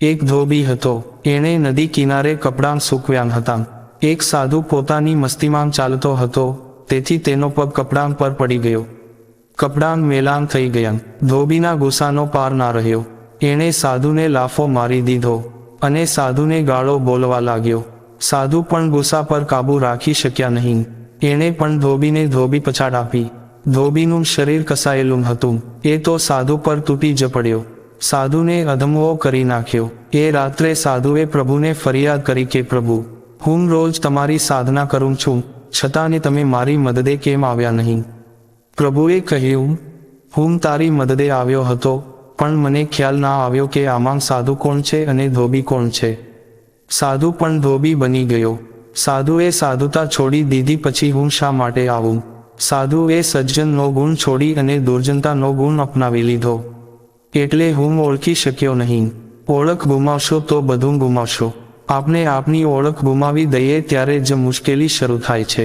એક ધોબી હતો, એણે નદી કિનારે કપડાં સૂકવ્યા હતા। એક સાધુ પોતાની મસ્તીમાં ચાલતો હતો, તેથી તેનો પગ કપડાં પર પડી ગયો। કપડાં મેલાન થઈ ગયા। ધોબીના ગુસ્સાનો પાર ના રહ્યો। એણે સાધુને લાફો મારી દીધો અને સાધુને ગાળો બોલવા લાગ્યો। સાધુ પણ ગુસ્સા પર કાબૂ રાખી શક્યા નહીં। એણે પણ ધોબીને ધોબી પછાડ આપી। ધોબીનું શરીર કસાયેલું હતું, એ તો સાધુ પર તૂટી જ પડ્યો। સાધુને અધમવો કરી નાખ્યો। એ રાત્રે સાધુએ પ્રભુને ફરિયાદ કરી કે પ્રભુ, હું રોજ તમારી સાધના કરું છું, છતાં તમે મારી મદદે કેમ આવ્યા નહીં? પ્રભુએ કહ્યું, હું તારી મદદે આવ્યો હતો, પણ મને ખ્યાલ ના આવ્યો કે આમાં સાધુ કોણ છે અને ધોબી કોણ છે। સાધુ પણ ધોબી બની ગયો। સાધુએ સાધુતા છોડી દીધી, પછી હું શા માટે આવું? સાધુએ સજ્જનનો ગુણ છોડી અને દુર્જનતાનો ગુણ અપનાવી લીધો, એટલે હું ઓળખી શક્યો નહીં। ઓળખ ગુમાવશો તો બધું ગુમાવશો। આપણે આપની ઓળખ ગુમાવી દઈએ ત્યારે જ મુશ્કેલી શરૂ થાય છે।